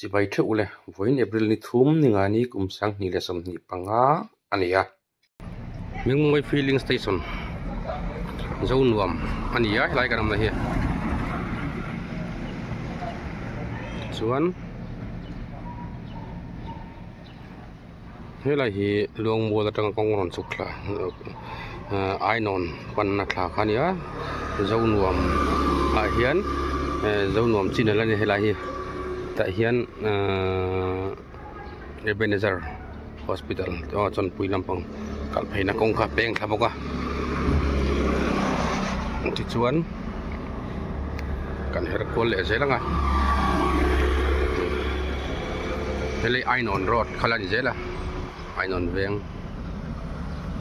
chỉ bay theo lệ với April ni thum ni ngani kum sang ni le som ni panga ania mingmoi filling station zone 1 ania lai kanam la hi chuan helai hi luang bola tang kong ron chukla ai non pan na thla khania zone 1 a hian zone 1 chin la ni helai hi ta hian Ebenezer Hospital chon pui lampang kal phaina kong kha peng thaboka ti chuan kan her kol le zelanga hele ainon road khalan zela ainon veng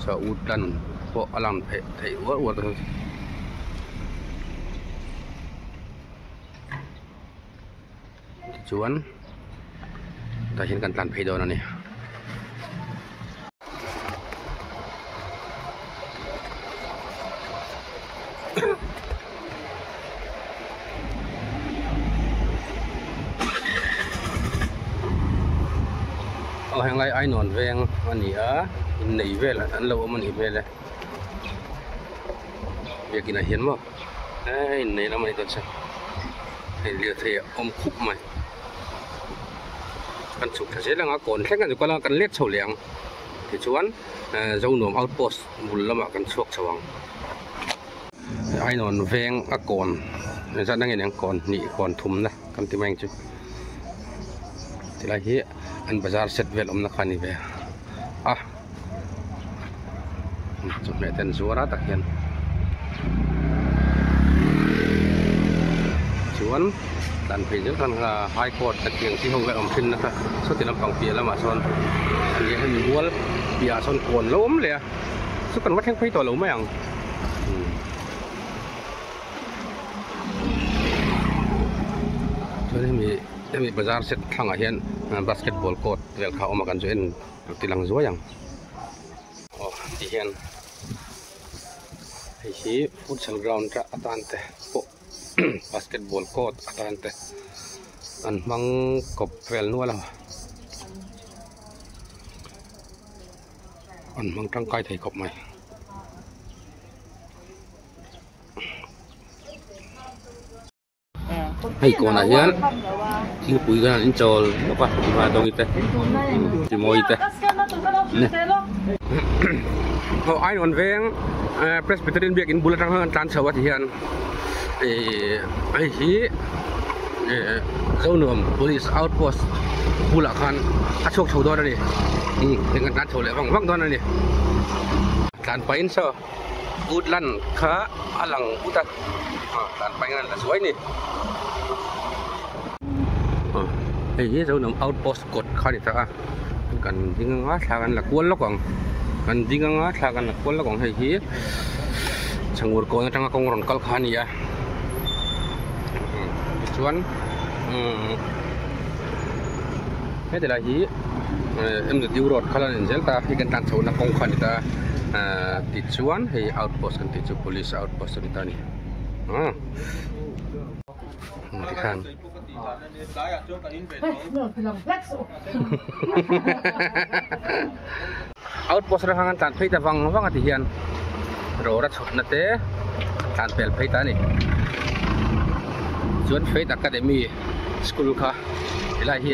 sa utan po alam thei wa chuan ta hian kan tlan phei don ani hang lai ai non veng ani a in nei vel an lo mani vele việc này hiến mà ai này nó mày toàn sao thì liệt thì ôm khúc mày căn chụp thế là ngã cồn khách ngã qua là căn lết sầu liang thì chuan dâu nồm outpost bùn lâm ạ căn chuộc sầu ai non veng a cồn ra đang nghe tiếng cồn nị cồn thum này căn tim anh chứ thì là hi anh bazar set vel na khani ve chụp mẹ tên zura tak hian chuan dan phei jel kan high court ta tiang si hong ve om thin na ka so tin pang pia lama son an ye han wal pia son kon lom le su kan wat theng phei to lo mai ang cho nên mi bazar set thang a hian basketball court vel kha om kan jo en tilang zo yang ti hian hi futsal ground ra atante po basketball court atante an mang kop vel nuala an mang tang kai thei kop mai hay còn là hian khi bụi ra in trò nó qua và đồng ite chỉ mồi ite họ ai còn veng Presbyterian biệt in bulat rang tan sawat hian ai hi zone nồm police outpost bula khan achok chho don ani dengan tan chho le wang wang don ani tan pain so udlan kha alang utak tan pain là suai ni hi zone nồm outpost cột khani ta kan dinga thlagan la kual lokang kan dinga thlagan la kual lokang hi changur ko na tanga kong ron kal khani ya chuan hết là hi em được tiêu road khalan zel ta hi kan tan chho na kong khani ta ti chuan hi outpost kan ti chu police outpost ni ta ni ti khan outpost ra hangan tan phei ta wang ati hian ro ra chhot na te tan pel phei ta ni chuan Faith Academy school kha ilai hi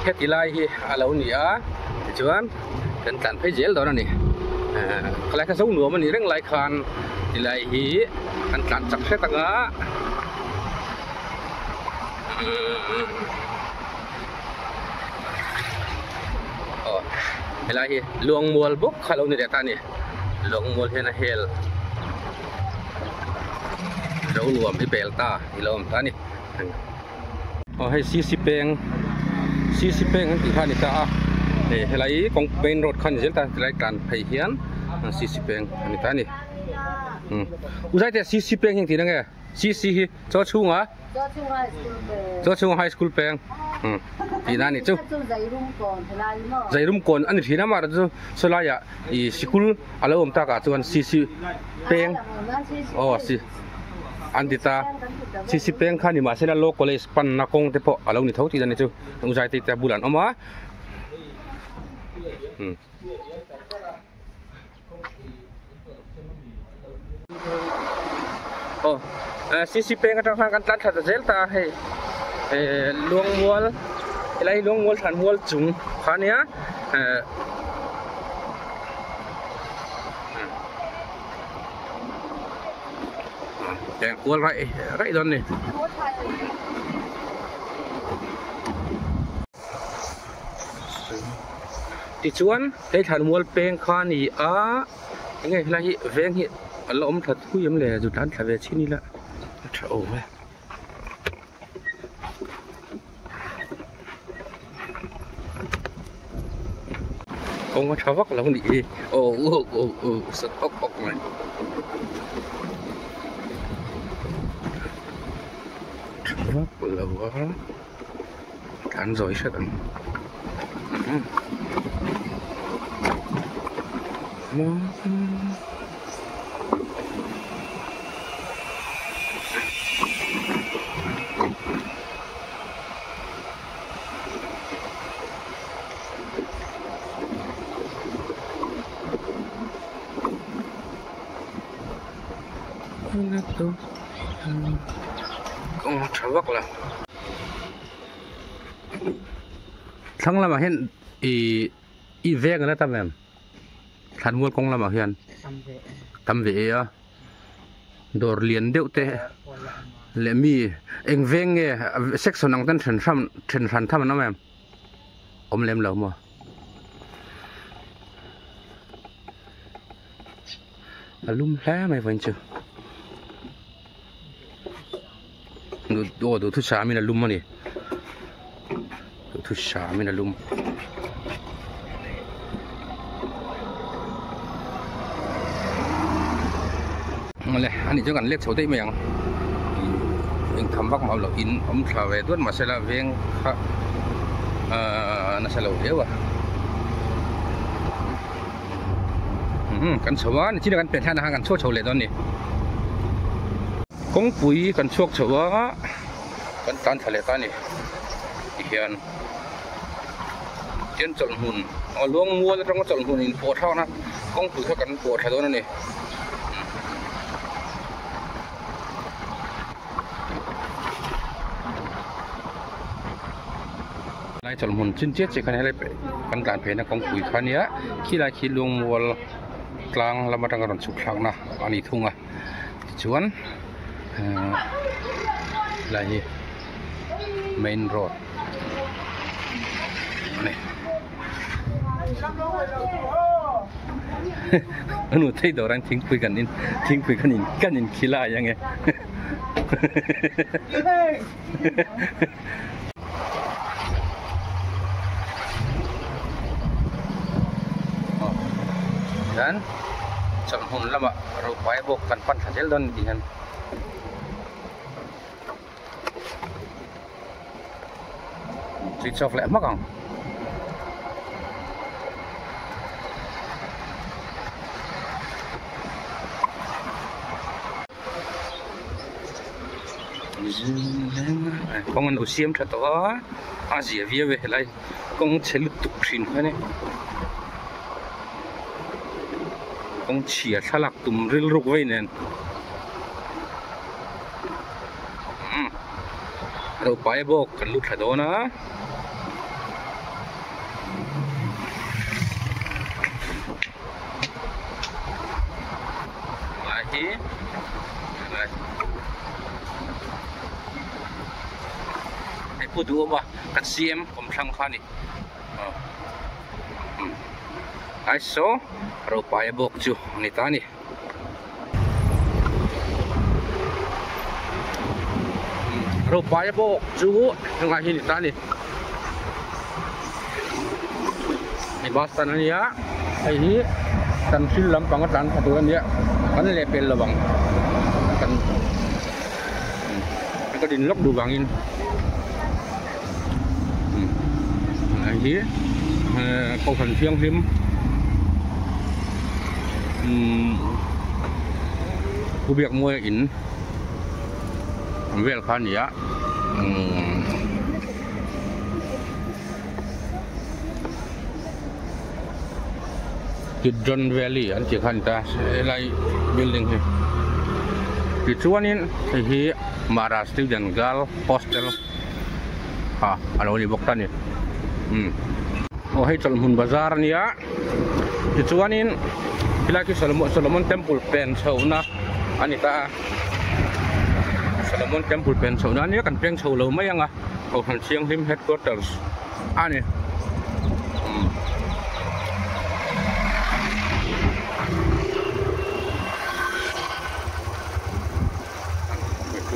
het ilai hi alo ni a chuan kan tan phei zel do na ni khlai ka zong nuam ani reng lai khan ilai hi kan tan chak se tanga ilai hi luang mual buk khalo ni ta ni luang mual hena hel dấu nuam đi bèl ta thì lom ta ni hay CC peng anh thì khani ta để lấy con main road khani zel ta lấy kan phei hian CC peng anh ta ni uzai te CC peng hình thì nó nghe CC hi cho chung high school peng thì na ni chu zai rum kon anh thì na mà chu solaya i school alo om ta ka chuan CC peng si an dita CC peng khan ni ma sela lo college pan na kong te po alo ni thau ti dan chu uzai ti ta bulan oma CC peng ka tang kan tlat tha zel ta he luang mual lai luang mual than mual chung khania để cuốn lại rồi này thì chuan đây thằng mua pen khan này nghe là hiện ven hiện lộm thật nguy hiểm lẻ dù đắn thả về trên đi lại trời ơi không có cháu vóc là không đi sật ốc này vóc là quá cắn rồi sẽ tận không cháu vóc là thằng làm mà hiện y ve cái đó tao em thằng mua công làm mà hiện tầm về đồ liền điệu tệ lệ mi anh ve nghe section năng tân trần sản thăm nó em ôm lem lẩu mà lum lá mày vẫn chưa đồ thứ sáu mình là lum mà nè thứ sáu mình là lum này anh đi cho gần lết số tây miệng mình thầm vắc màu lẩu in ông thở về tuốt mà sẽ là viên nó sẽ lẩu thiếuกันชัวนี่ที่เดียวกันเป็นแทนอาหารกันชั่วโฉเลยตอนนี้กงปุ๋ยกันชั่วชัวกันตันทะเลตอนนี้อีกอย่างเจียนจนหุ่นล้วงมัวแล้วต้องจนหุ่นอินโฟเท่านะกงปุ๋ยเท่ากันปวดแถวนั้นนี่ไล่จนหุ่นชิ้นเจี๊ยบสิคันนี้เลยกันการเพลนะกงปุ๋ยคันนี้ขี้ไล่ขี้ล้วงมัวกลางลำบากกันสุขลังนะอันนี้ทุ่งชวนอะไรเมนโรดนี่หนูที่เดี๋ยวเราทิ้งคุยกันนินขี้ลายยังไงdan samhun lama rupaya bukan pan hasil dan dengan switch off lek makang con ăn xiêm thật to Asia về lại con sẽ lụt tục xin thế này con chia thà lạc tụm ril rục vậy nè rồi bay bốc cần lụt hết đó na lagiไอ้พูดดูว่ากันเสียมผมช่างข้านี่ไอ้โซ่เราไปบอกจูนี่ตานี่เราไปบอกจูยังไงนี่ตานี่ไอ้บอสตันนี่ไอ้นี้ตันซิลลำปังกันตันตัวนี้มันเลยเป็นระวังกันก็ดินล็อกดูบางอินไอ้นี้câu phần phiêng phim vụ việc mua in เวลคันนี้ที่จอนแวลลี่อันที่คันตาอะไรบิลดิ้งที่ที่ชัวนี้ที่มาราสติดันกัลโฮสเทลอะไรนี่บอกท่านนี่โอ้ให้จอลมุนบาซาร์นี่ที่ชัวนี้ที่ลากิโซโลมอนเทมเพลเป็นโซนะอันนี้ตาโซโลมอนเทมเพลเป็นโซนะนี่กันเป็นโซโลไม่ยังเขาหันเชียงริมเฮดควอเตอร์สอันนี้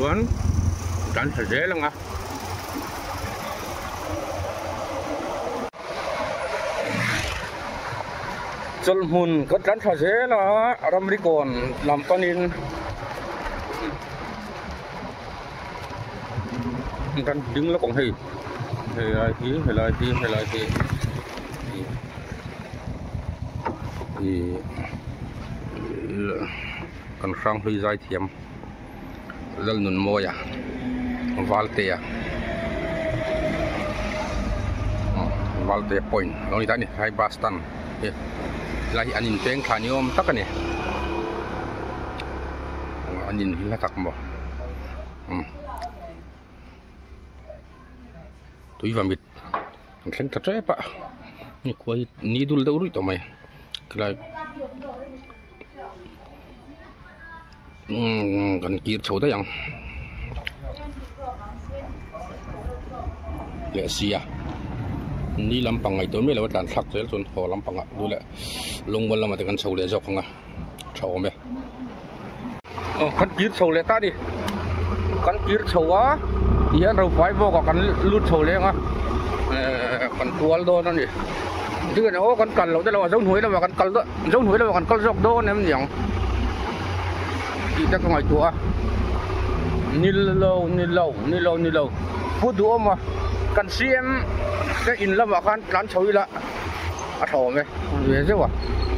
tuan dan saja lah Jalmunก็dan saja lah orang Amerikan lampanin kan đứng là còn hay lại thì kan sang hơi dài thiam dal nun moya valte point lo ni tani hai bastan lahi anin peng thaniom takani anin hila takmo tui vamit kan tatre pa ni koi ni dul da uri to mai klai kan kir chau da yang le sia ni lampang ai to me lo tan thak tel chon ho lampang a du le longwal lama te kan chau le jok nga chau me kan kir chau le ta di kan kir chau wa hian ro pai bo ka kan lut chau le nga kan tual do na ni chứ nó con cần lâu đây là giống núi là mà con cần đó giống núi là mà con cần dọc đô em nhỉ kita ke itu nilau pudu mà kan xem cái in là mà kan lan chui là thò mày về chứ à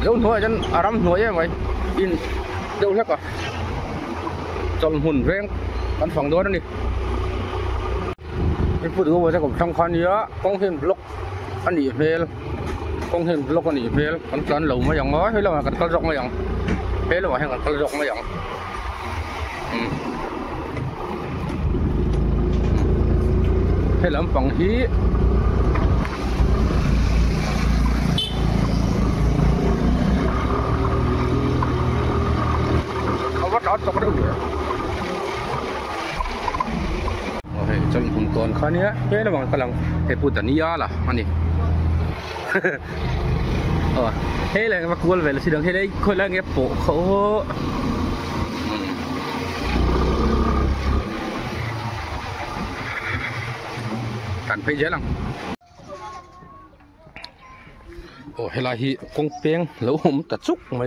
giống núi chân aram núi vậy mày in đâu hết à tròn hồn veng kan phòng đó đi cái pudu mà sẽ còn trong khan nhớ công hiện block anh đi về công hiện block anh đi về kan lan lâu mà giống nói hay là kan cần dọc mà giống thế là mà hay cần dọc mà giống hay làm bằng hí không có đó trong đó rồi trong vùng còn khó nhé thế là bằng cái lòng hệ phụ tận nia là anh đi thế là mà cuốn về là xin được thế đấy khôi là nghe bộ khổกันไปเยอะลังโอ้เฮลาฮีกงเปียงแล้วผมตัดซุกไม่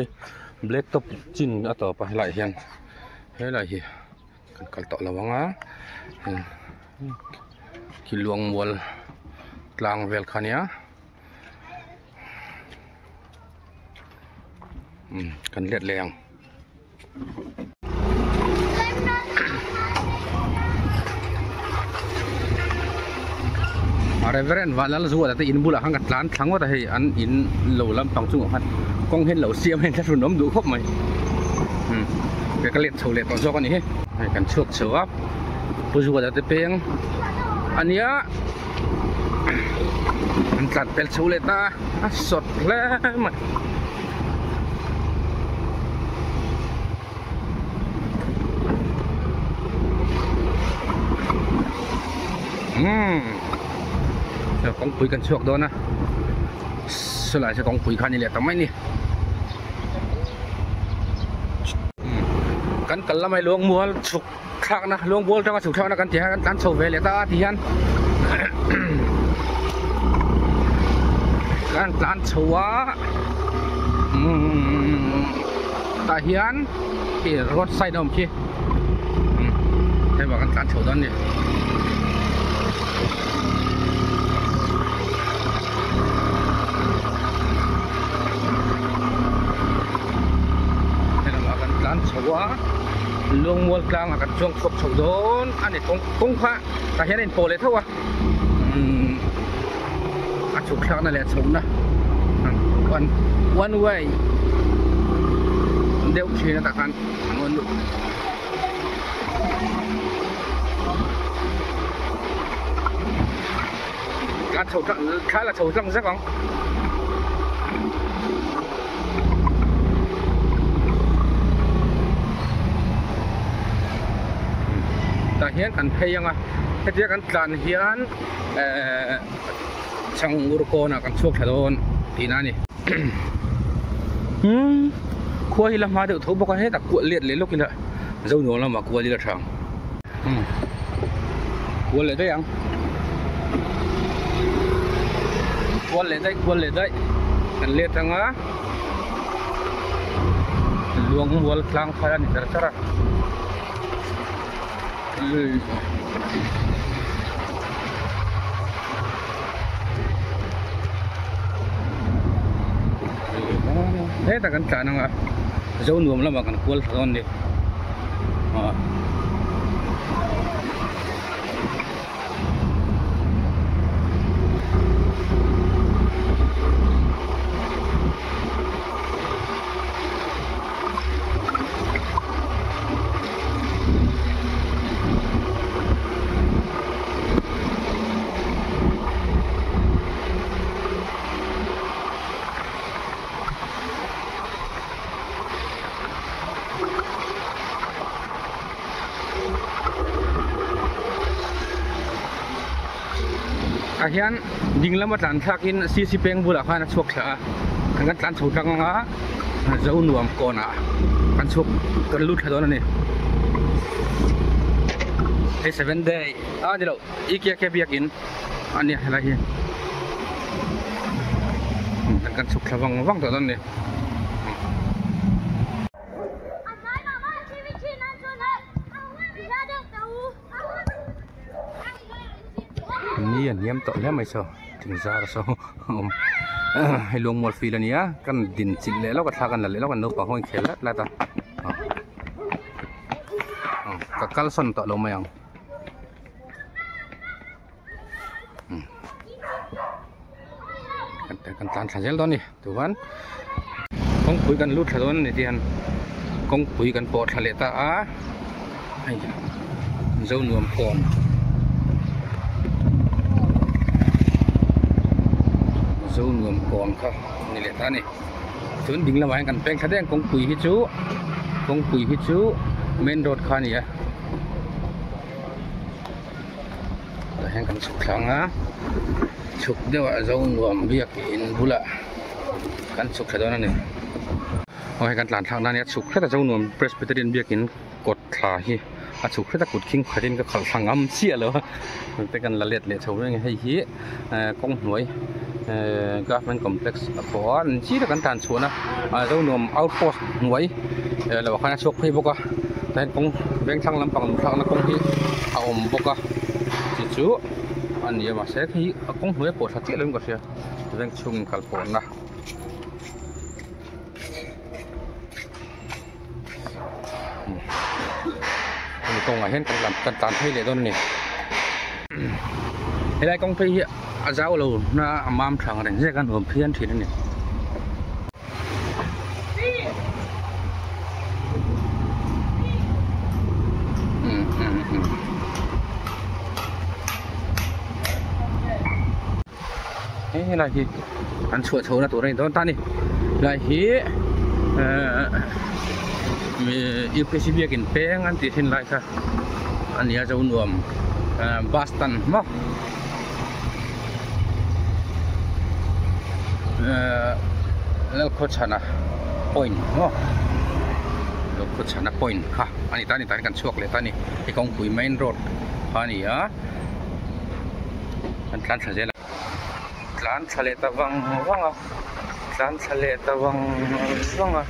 เบลตบจินต่อไปหลายเฮียนเฮลาฮีกันต่อระวังกิลวงวัวกลางเวลคานี้กันเลียดแรงReverend và là dù là tại in bula hàng gặt lán thắng quá tại ăn in lẩu lâm bằng chung hạt con hen lẩu xiêm hen thắt nấm đủ khóc mày cái liệt sầu liệt còn do con này này cần chuột sầu áp bây giờ là tại peng anh nhá anh chặt pel sầu liệt ta sọt lẽ mày con quỷ cần chuộc đó nè, sao lại cho con quỷ khăn như vậy tao nè, cần cần là mày luồng mua chuộc khác nè, luồng mua trong cái chuộc khác nè cần chỉ cần tán sầu về lại ta thì anh, cần tán sầu á, ta hiền thì rót say đồng chi, thế mà cần tán sầu đó nè. ลวงมัวกลางกันช่วงศพโฉดนอันนี้กงพระแต่เห็นเป็นโปเลยเท่าอันฉุกเฉินนั่นแหละชมนะวันไว้เดี๋ยวชี้นะตะกันวันการโฉดข้าละโฉดจังสักของแต่เฮียนกันเพยังอ่ะแต่เดียกันการเฮียนช่างอุรโกนะกันช่วงถนนทีนั้นนี่ขั้วที่เรามาเดี๋ยวทุบบอกให้ตักกวดเลียดเลยลูกกินละเจ้าหนูเรามากวดที่ละช่างกวดเลยได้ยังกวดเลยได้กันเลียดจังอ่ะลวงวัวกลางฟ้านี่จะระแต่กันการนั่งอ่ะเจ้าหนุ่มแล้วมากันกวลตอนนี้อาเฮียนยิงแล้วมาตันทักอิน40 เพลงบุหรี่ข้านักชกเถอะกันตันสูตรกังอ่ะเจ้าหนุ่มก่อนอ่ะกันชกกันลุดถนนนี่ไอ้7 day เดี๋ยวอีกแค่เบียกินอันนี้อะไรเฮียกันชกระวังตัวนั้นนี่นี่อันนี้ต่อแล้วไม่ใช่ถึงซาร์โซ่ให้ลงหมดฟีแล้วเนี่ยกันดินจิกเลยแล้วก็ทากันเลยแล้วกันนึกว่าห้องเขียนแล้วตากับกัลสันต่อลงมายังกันตานสัญญาณตอนนี้ทุกวันกงคุยกันลุดถนนนี่ที่อันกงคุยกันปอดทะเลตาให้เจ้าหนุ่มก่อนเจ้าหนุ่มก่อนครับนี่แหละท่านนี่ส่วนดิ่งละไว้กันแป้งแสดงกงคุยฮิจูเมนโรดข้านี่แต่แห่งกันสุขครั้งนะสุขเดี๋ยวเจ้าหนุ่มเบียกอินบุละกันสุขแค่ตอนนั้นเองเอาให้กันหลานทางนั้นเนี่ยสุขแค่แต่เจ้าหนุ่มเพรสเบเตอร์เบียกอินกดขาฮีสุขแค่แต่กดคิงขาดินก็ขังสังอ้ำเสียเลยมันเป็นกันละเลียดเลยชมยังไงให้ฮีกงหวยgovernment complex เพราะว่าที่เรากันทานชวนนะเจ้าหนุ่ม outpost หวยเราบอกให้ชกให้พวกก็แต่กงแบงค์ทางลำปังทางนักกงที่เอาอมพวกก็จู่อันนี้มาเสียที่กงหวยปวดหัวเรื่องก็เสียแบงค์ชุ่มกัลปอนนะตรงไหนเห็นกันตานให้เลยต้นนี้ให้ได้กงพี่เจ้าเราหน้ามามทางอะไรเรียกกันหัวเพี้ยนทีนั่นเนี่ยนี่อะไรที่อันสวดโชว์นะตัวนี้ต้นตานี่อะไรที่มีอีกสิ่งเบียกินแป้งอันที่เห็นไรค่ะอันนี้จะอุ่นวมบาสตันมั้งแล้วโคชนะพอยน์มั้งแล้วโคชนะพอยน์ค่ะอันนี้ตอนนี้กันช่วงเลยตอนนี้ที่กองคุยเมนโรดอันนี้มันการทะเลละการทะเลตะวังอ่ะการทะเลตะวังอ่ะ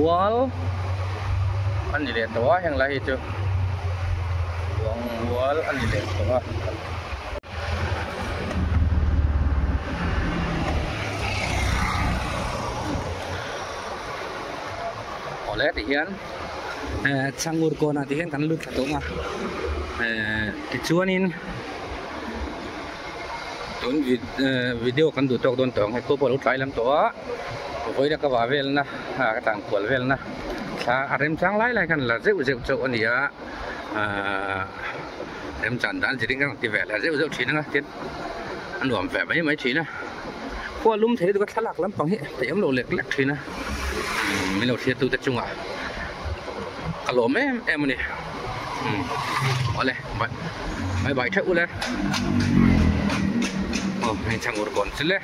วอลอันนี้เลยตัวอย่างไรจู wal ani le to a oleh thì hiền sang ngồi con thì hiền cắn lướt cả tống à thì chúa nín tốn video cắn đủ trọc đồn tưởng hay cô bảo lúc trái làm tổ với đã có vào về na cái tảng của về na à em sáng lái lại cần là rượu rượu chỗ này em chẳng đáng chỉ đến cái cái vẻ là rượu rượu chín nữa tiến ăn đuổi vẻ mấy chín nữa qua lúng thế tôi có thắt lạc lắm bằng hết thì em lộ liệt lắc chín nữa mình lộ thiệt tôi tập trung à cả lỗ mấy em này ở đây mấy bài thợ lên hay chẳng ngồi còn xí lên